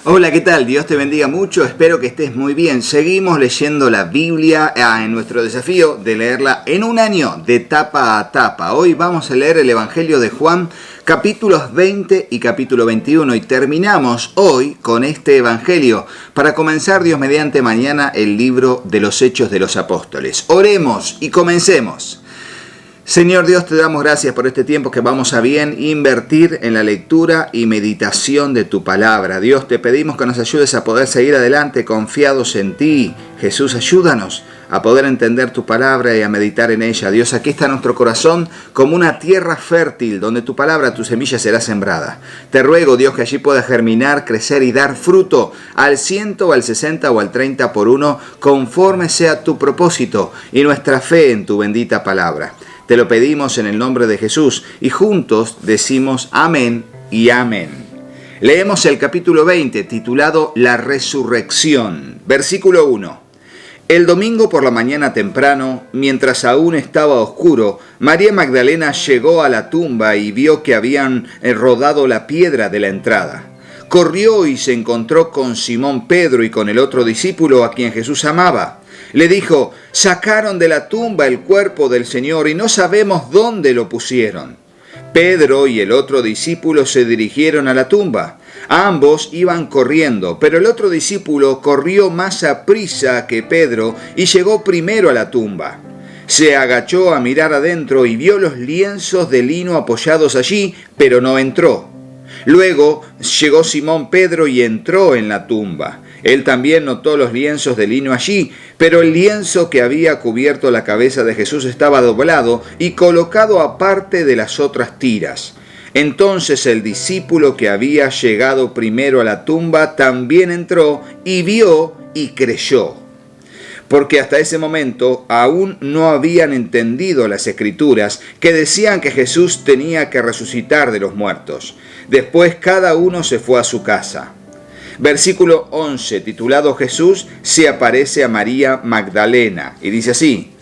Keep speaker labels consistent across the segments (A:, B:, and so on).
A: Hola, ¿qué tal? Dios te bendiga mucho, espero que estés muy bien. Seguimos leyendo la Biblia en nuestro desafío de leerla en un año, de tapa a tapa. Hoy vamos a leer el Evangelio de Juan, capítulos 20 y capítulo 21, y terminamos hoy con este Evangelio para comenzar, Dios mediante, mañana el libro de los Hechos de los Apóstoles. Oremos y comencemos. Señor Dios, te damos gracias por este tiempo que vamos a bien invertir en la lectura y meditación de tu palabra. Dios, te pedimos que nos ayudes a poder seguir adelante confiados en ti. Jesús, ayúdanos a poder entender tu palabra y a meditar en ella. Dios, aquí está nuestro corazón como una tierra fértil donde tu palabra, tu semilla será sembrada. Te ruego, Dios, que allí pueda germinar, crecer y dar fruto al 100, al 60 o al 30 por uno, conforme sea tu propósito y nuestra fe en tu bendita palabra. Te lo pedimos en el nombre de Jesús y juntos decimos amén y amén. Leemos el capítulo 20 titulado La Resurrección. Versículo 1. El domingo por la mañana temprano, mientras aún estaba oscuro, María Magdalena llegó a la tumba y vio que habían rodado la piedra de la entrada. Corrió y se encontró con Simón Pedro y con el otro discípulo a quien Jesús amaba. Le dijo: sacaron de la tumba el cuerpo del Señor y no sabemos dónde lo pusieron. Pedro y el otro discípulo se dirigieron a la tumba. Ambos iban corriendo, pero el otro discípulo corrió más aprisa que Pedro y llegó primero a la tumba. Se agachó a mirar adentro y vio los lienzos de lino apoyados allí, pero no entró. Luego llegó Simón Pedro y entró en la tumba. Él también notó los lienzos de lino allí, pero el lienzo que había cubierto la cabeza de Jesús estaba doblado y colocado aparte de las otras tiras. Entonces el discípulo que había llegado primero a la tumba también entró y vio y creyó. Porque hasta ese momento aún no habían entendido las Escrituras que decían que Jesús tenía que resucitar de los muertos. Después cada uno se fue a su casa. Versículo 11, titulado Jesús se aparece a María Magdalena, y dice así: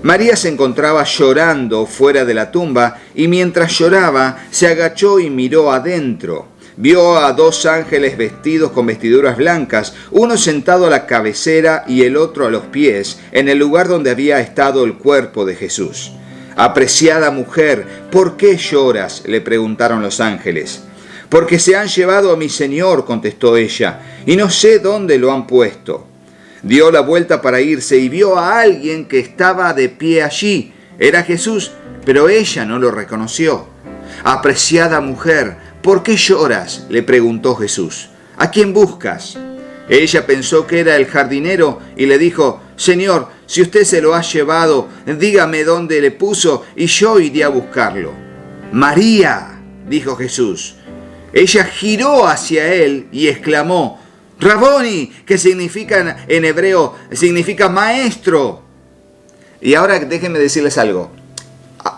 A: María se encontraba llorando fuera de la tumba, y mientras lloraba se agachó y miró adentro. Vio a dos ángeles vestidos con vestiduras blancas, uno sentado a la cabecera y el otro a los pies, en el lugar donde había estado el cuerpo de Jesús. Apreciada mujer, ¿por qué lloras?, le preguntaron los ángeles. Porque se han llevado a mi Señor, contestó ella, y no sé dónde lo han puesto. Dio la vuelta para irse y vio a alguien que estaba de pie allí. Era Jesús, pero ella no lo reconoció. Apreciada mujer, ¿por qué lloras?, le preguntó Jesús. ¿A quién buscas? Ella pensó que era el jardinero y le dijo: Señor, si usted se lo ha llevado, dígame dónde le puso y yo iré a buscarlo. María, dijo Jesús. Ella giró hacia él y exclamó: Raboni, que significa en hebreo, significa maestro. Y ahora déjenme decirles algo.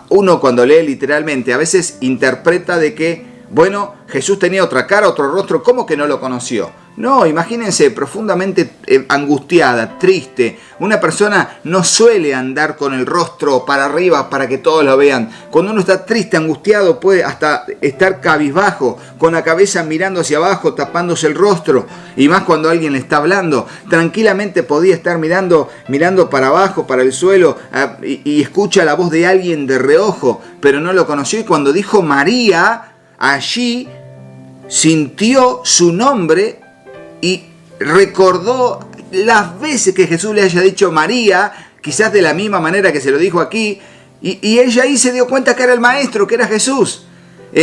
A: Uno cuando lee literalmente a veces interpreta de que, bueno, Jesús tenía otra cara, otro rostro, ¿cómo que no lo conoció? No, imagínense, profundamente angustiada, triste. Una persona no suele andar con el rostro para arriba para que todos lo vean. Cuando uno está triste, angustiado, puede hasta estar cabizbajo, con la cabeza mirando hacia abajo, tapándose el rostro. Y más cuando alguien le está hablando. Tranquilamente podía estar mirando para abajo, para el suelo, y escucha la voz de alguien de reojo, pero no lo conoció. Y cuando dijo María, allí sintió su nombre y recordó las veces que Jesús le haya dicho María, quizás de la misma manera que se lo dijo aquí, y ella ahí se dio cuenta que era el maestro, que era Jesús.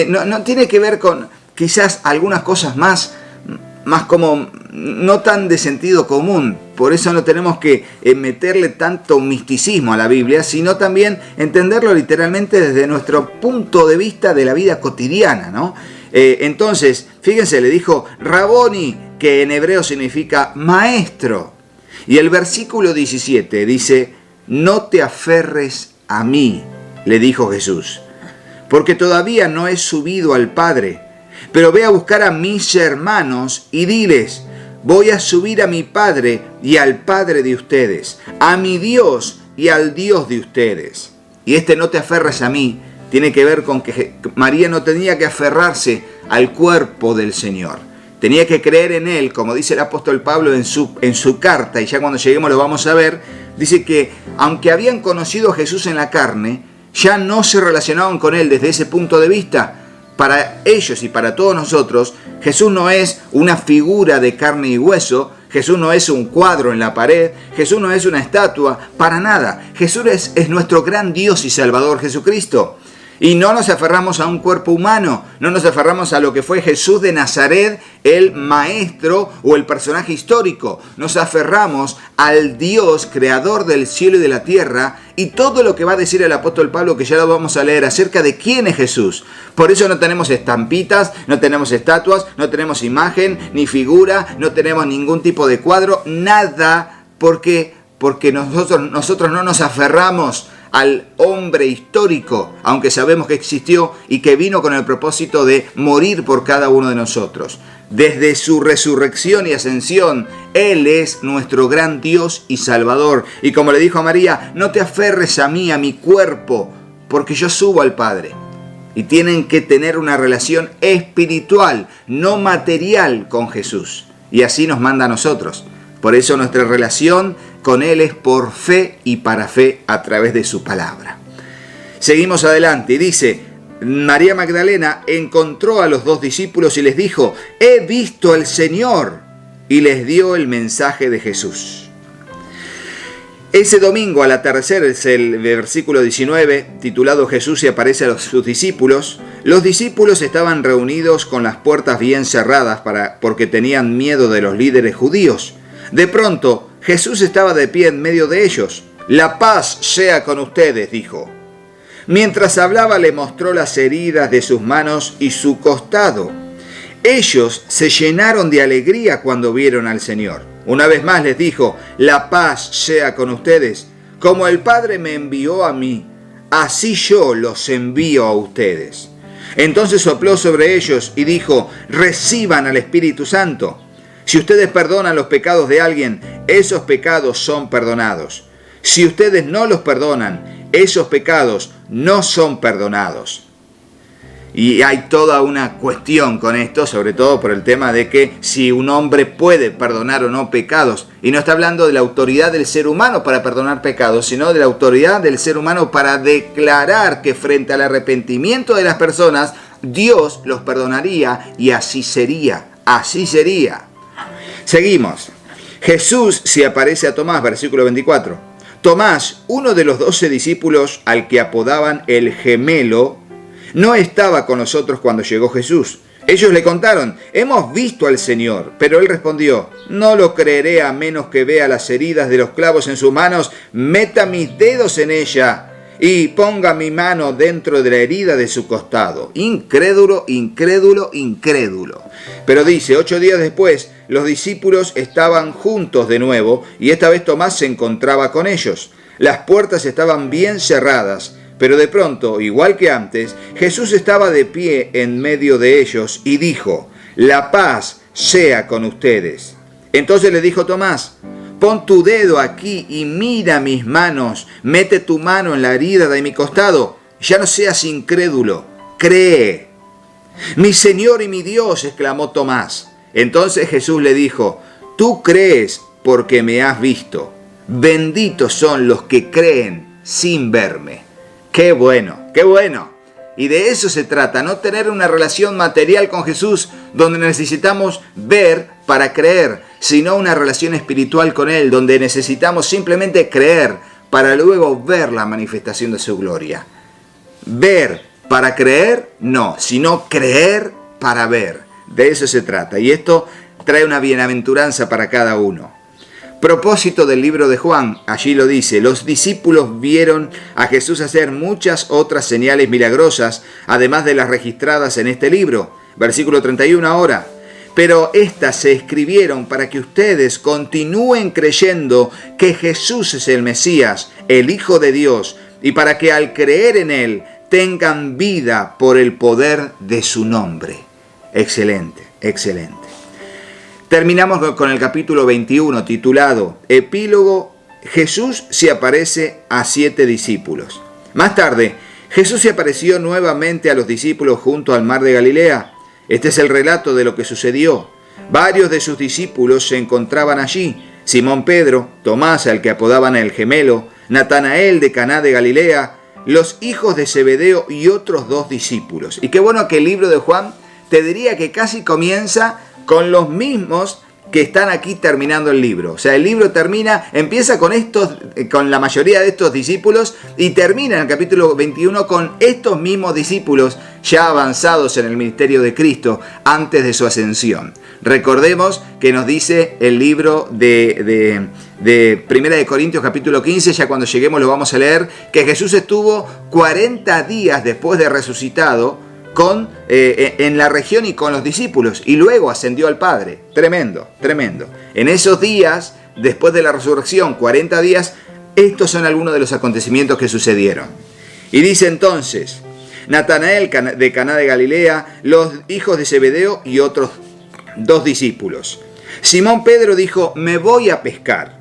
A: No tiene que ver con quizás algunas cosas más como no tan de sentido común. Por eso no tenemos que meterle tanto misticismo a la Biblia, sino también entenderlo literalmente desde nuestro punto de vista de la vida cotidiana, ¿no? Entonces, fíjense, le dijo Raboni, que en hebreo significa maestro. Y el versículo 17 dice: no te aferres a mí, le dijo Jesús, porque todavía no he subido al Padre, pero ve a buscar a mis hermanos y diles: voy a subir a mi Padre y al Padre de ustedes, a mi Dios y al Dios de ustedes. Y no te aferres a mí tiene que ver con que María no tenía que aferrarse al cuerpo del Señor. tenía que creer en Él, como dice el apóstol Pablo en su carta, y ya cuando lleguemos lo vamos a ver, dice que aunque habían conocido a Jesús en la carne, ya no se relacionaban con Él desde ese punto de vista. Para ellos y para todos nosotros, Jesús no es una figura de carne y hueso, Jesús no es un cuadro en la pared, Jesús no es una estatua, para nada. Jesús es nuestro gran Dios y Salvador Jesucristo. Y no nos aferramos a un cuerpo humano, no nos aferramos a lo que fue Jesús de Nazaret, el maestro o el personaje histórico. Nos aferramos al Dios creador del cielo y de la tierra y todo lo que va a decir el apóstol Pablo, que ya lo vamos a leer, acerca de quién es Jesús. Por eso no tenemos estampitas, no tenemos estatuas, no tenemos imagen ni figura, no tenemos ningún tipo de cuadro, nada, porque nosotros no nos aferramos al hombre histórico, aunque sabemos que existió y que vino con el propósito de morir por cada uno de nosotros. Desde su resurrección y ascensión, Él es nuestro gran Dios y Salvador. Y como le dijo a María, no te aferres a mí, a mi cuerpo, porque yo subo al Padre. Y tienen que tener una relación espiritual, no material, con Jesús. Y así nos manda a nosotros. Por eso nuestra relación con Él es por fe y para fe a través de su palabra. Seguimos adelante y dice, María Magdalena encontró a los 2 discípulos y les dijo, he visto al Señor, y les dio el mensaje de Jesús. Ese domingo al atardecer, es el versículo 19, titulado Jesús se aparece a sus discípulos. Los discípulos estaban reunidos con las puertas bien cerradas porque tenían miedo de los líderes judíos. De pronto, Jesús estaba de pie en medio de ellos. La paz sea con ustedes, dijo. Mientras hablaba, le mostró las heridas de sus manos y su costado. Ellos se llenaron de alegría cuando vieron al Señor. Una vez más les dijo, la paz sea con ustedes. Como el Padre me envió a mí, así yo los envío a ustedes. Entonces sopló sobre ellos y dijo, reciban al Espíritu Santo. Si ustedes perdonan los pecados de alguien, esos pecados son perdonados. Si ustedes no los perdonan, esos pecados no son perdonados. Y hay toda una cuestión con esto, sobre todo por el tema de que si un hombre puede perdonar o no pecados. Y no está hablando de la autoridad del ser humano para perdonar pecados, sino de la autoridad del ser humano para declarar que frente al arrepentimiento de las personas, Dios los perdonaría y así sería, así sería. Seguimos. Jesús se aparece a Tomás, versículo 24. Tomás, uno de los 12 discípulos al que apodaban el gemelo, no estaba con nosotros cuando llegó Jesús. Ellos le contaron, hemos visto al Señor. Pero él respondió, no lo creeré a menos que vea las heridas de los clavos en sus manos, meta mis dedos en ella y ponga mi mano dentro de la herida de su costado. Incrédulo, incrédulo, incrédulo. Pero dice, 8 días después, los discípulos estaban juntos de nuevo y esta vez Tomás se encontraba con ellos. Las puertas estaban bien cerradas, pero de pronto, igual que antes, Jesús estaba de pie en medio de ellos y dijo, la paz sea con ustedes. Entonces le dijo Tomás, pon tu dedo aquí y mira mis manos, mete tu mano en la herida de mi costado, ya no seas incrédulo, cree. Mi Señor y mi Dios, exclamó Tomás. Entonces Jesús le dijo, tú crees porque me has visto. Benditos son los que creen sin verme. ¡Qué bueno! ¡Qué bueno! Y de eso se trata, no tener una relación material con Jesús donde necesitamos ver para creer, sino una relación espiritual con Él donde necesitamos simplemente creer para luego ver la manifestación de su gloria. Ver para creer, no, sino creer para ver. De eso se trata. Y esto trae una bienaventuranza para cada uno. Propósito del libro de Juan, allí lo dice, los discípulos vieron a Jesús hacer muchas otras señales milagrosas, además de las registradas en este libro. Versículo 31 ahora. Pero estas se escribieron para que ustedes continúen creyendo que Jesús es el Mesías, el Hijo de Dios, y para que al creer en Él tengan vida por el poder de su nombre. Excelente, excelente. Terminamos con el capítulo 21 titulado Epílogo. Jesús se aparece a 7 discípulos. Más tarde, Jesús se apareció nuevamente a los discípulos junto al mar de Galilea. Este es el relato de lo que sucedió. Varios de sus discípulos se encontraban allí: Simón Pedro, Tomás, al que apodaban el gemelo, Natanael de Caná de Galilea, los hijos de Zebedeo y otros 2 discípulos. Y qué bueno que el libro de Juan, te diría que casi comienza con los mismos que están aquí terminando el libro. O sea, el libro empieza con la mayoría de estos discípulos y termina en el capítulo 21 con estos mismos discípulos ya avanzados en el ministerio de Cristo antes de su ascensión. Recordemos que nos dice el libro de Primera de Corintios capítulo 15, ya cuando lleguemos lo vamos a leer, que Jesús estuvo 40 días después de resucitado en la región y con los discípulos, y luego ascendió al Padre. Tremendo, tremendo. En esos días, después de la resurrección, 40 días, estos son algunos de los acontecimientos que sucedieron. Y dice entonces: Natanael de Caná de Galilea, los hijos de Zebedeo y otros 2 discípulos. Simón Pedro dijo: me voy a pescar.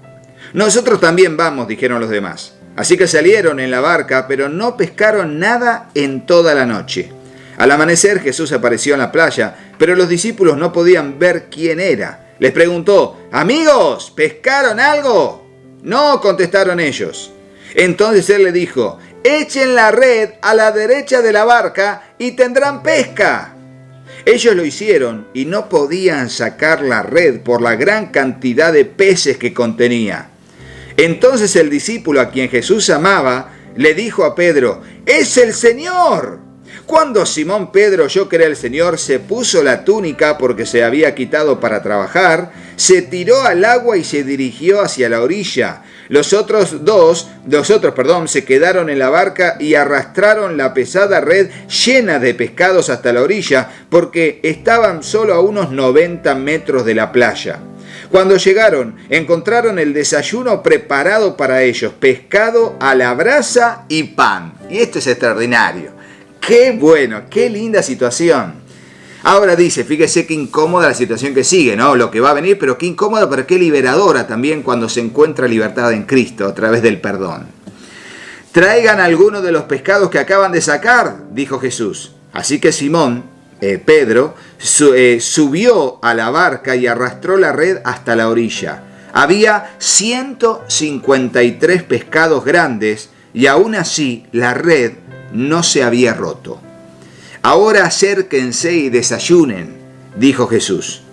A: Nosotros también vamos, dijeron los demás. Así que salieron en la barca, pero no pescaron nada en toda la noche. Al amanecer Jesús apareció en la playa, pero los discípulos no podían ver quién era. Les preguntó: amigos, ¿pescaron algo? No, contestaron ellos. Entonces él le dijo: echen la red a la derecha de la barca y tendrán pesca. Ellos lo hicieron y no podían sacar la red por la gran cantidad de peces que contenía. Entonces el discípulo a quien Jesús amaba le dijo a Pedro: ¡es el Señor! Cuando Simón Pedro oyó que era el Señor, se puso la túnica porque se había quitado para trabajar, se tiró al agua y se dirigió hacia la orilla. Los otros se quedaron en la barca y arrastraron la pesada red llena de pescados hasta la orilla, porque estaban solo a unos 90 metros de la playa. Cuando llegaron, encontraron el desayuno preparado para ellos: pescado a la brasa y pan. Y esto es extraordinario. ¡Qué bueno! ¡Qué linda situación! Ahora dice, fíjese qué incómoda la situación que sigue, ¿no? Lo que va a venir, pero qué incómoda, pero qué liberadora también cuando se encuentra libertad en Cristo a través del perdón. Traigan algunos de los pescados que acaban de sacar, dijo Jesús. Así que Simón, Pedro, subió a la barca y arrastró la red hasta la orilla. Había 153 pescados grandes y aún así la red no se había roto. Ahora acérquense y desayunen, dijo Jesús.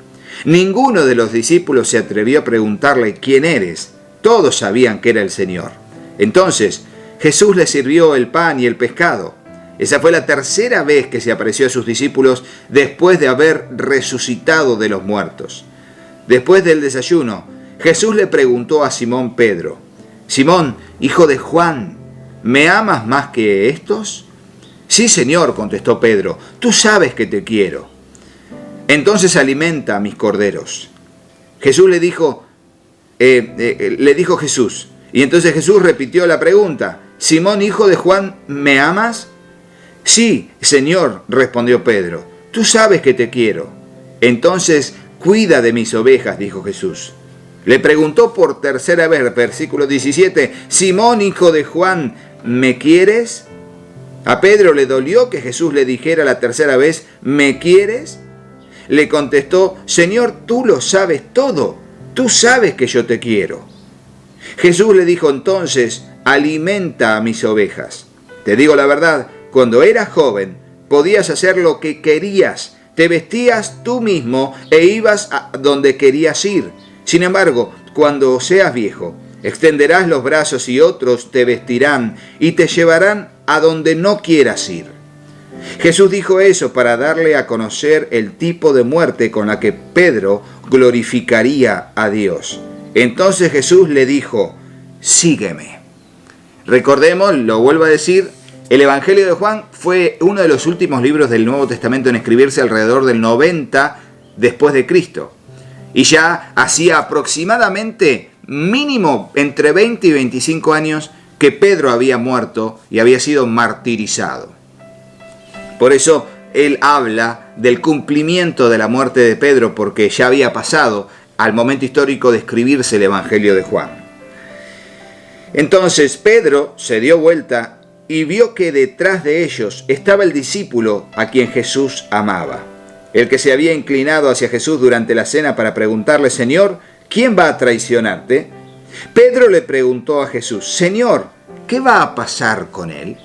A: Ninguno de los discípulos se atrevió a preguntarle: ¿quién eres? Todos sabían que era el Señor. Entonces Jesús les sirvió el pan y el pescado. Esa fue la tercera vez que se apareció a sus discípulos después de haber resucitado de los muertos. Después del desayuno, Jesús le preguntó a Simón Pedro: Simón, hijo de Juan, ¿me amas más que estos? Sí, Señor, contestó Pedro, tú sabes que te quiero. Entonces alimenta a mis corderos. Jesús le dijo Jesús. Y entonces Jesús repitió la pregunta: Simón, hijo de Juan, ¿me amas? Sí, Señor, respondió Pedro, tú sabes que te quiero. Entonces cuida de mis ovejas, dijo Jesús. Le preguntó por tercera vez, versículo 17, Simón, hijo de Juan, ¿me quieres? A Pedro le dolió que Jesús le dijera la tercera vez, ¿me quieres? Le contestó, Señor, tú lo sabes todo, tú sabes que yo te quiero. Jesús le dijo entonces, alimenta a mis ovejas. Te digo la verdad, cuando eras joven, podías hacer lo que querías, te vestías tú mismo e ibas a donde querías ir. Sin embargo, cuando seas viejo, extenderás los brazos y otros te vestirán y te llevarán a donde no quieras ir. Jesús dijo eso para darle a conocer el tipo de muerte con la que Pedro glorificaría a Dios. Entonces Jesús le dijo, sígueme. Recordemos, lo vuelvo a decir, el Evangelio de Juan fue uno de los últimos libros del Nuevo Testamento en escribirse alrededor del 90 después de Cristo. Y ya hacía aproximadamente mínimo entre 20 y 25 años que Pedro había muerto y había sido martirizado. Por eso él habla del cumplimiento de la muerte de Pedro, porque ya había pasado al momento histórico de escribirse el Evangelio de Juan. Entonces Pedro se dio vuelta y vio que detrás de ellos estaba el discípulo a quien Jesús amaba. el que se había inclinado hacia Jesús durante la cena para preguntarle: Señor, ¿quién va a traicionarte? Pedro le preguntó a Jesús: Señor, ¿qué va a pasar con él?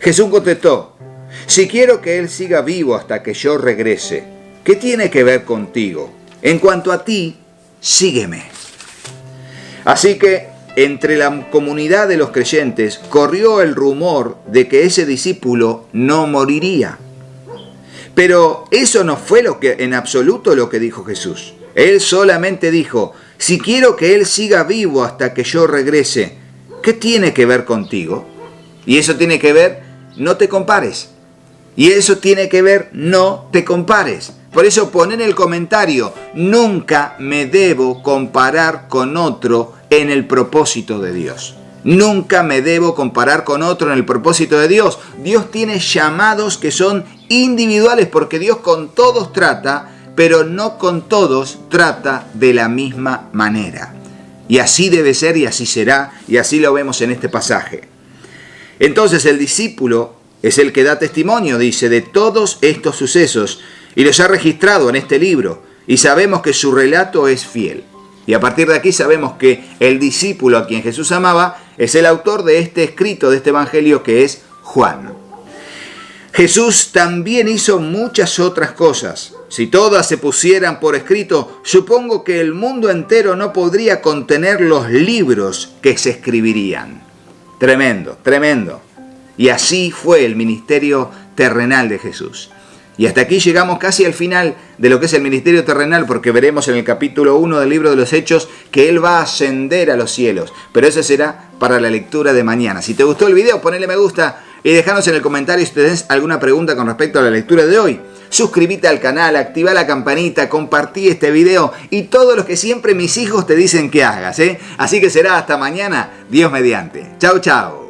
A: Jesús contestó: si quiero que él siga vivo hasta que yo regrese, ¿qué tiene que ver contigo? En cuanto a ti, sígueme. Así que entre la comunidad de los creyentes corrió el rumor de que ese discípulo no moriría. Pero eso no fue en absoluto lo que dijo Jesús. Él solamente dijo: si quiero que él siga vivo hasta que yo regrese, ¿qué tiene que ver contigo? Y eso tiene que ver: no te compares. Y eso tiene que ver: no te compares. Por eso pon en el comentario: nunca me debo comparar con otro en el propósito de Dios. Nunca me debo comparar con otro en el propósito de Dios. Dios tiene llamados que son individuales, porque Dios con todos trata, pero no con todos trata de la misma manera. Y así debe ser, y así será, y así lo vemos en este pasaje. Entonces el discípulo es el que da testimonio, dice, de todos estos sucesos, y los ha registrado en este libro, y sabemos que su relato es fiel. Y a partir de aquí sabemos que el discípulo a quien Jesús amaba es el autor de este escrito, de este evangelio, que es Juan. Jesús también hizo muchas otras cosas. Si todas se pusieran por escrito, supongo que el mundo entero no podría contener los libros que se escribirían. Tremendo, tremendo. Y así fue el ministerio terrenal de Jesús. Y hasta aquí llegamos casi al final de lo que es el ministerio terrenal, porque veremos en el capítulo 1 del libro de los Hechos que Él va a ascender a los cielos. Pero eso será para la lectura de mañana. Si te gustó el video, ponle me gusta y déjanos en el comentario si tenés alguna pregunta con respecto a la lectura de hoy. Suscríbete al canal, activa la campanita, compartí este video y todo lo que siempre mis hijos te dicen que hagas, ¿eh? Así que será hasta mañana, Dios mediante. Chau, chau.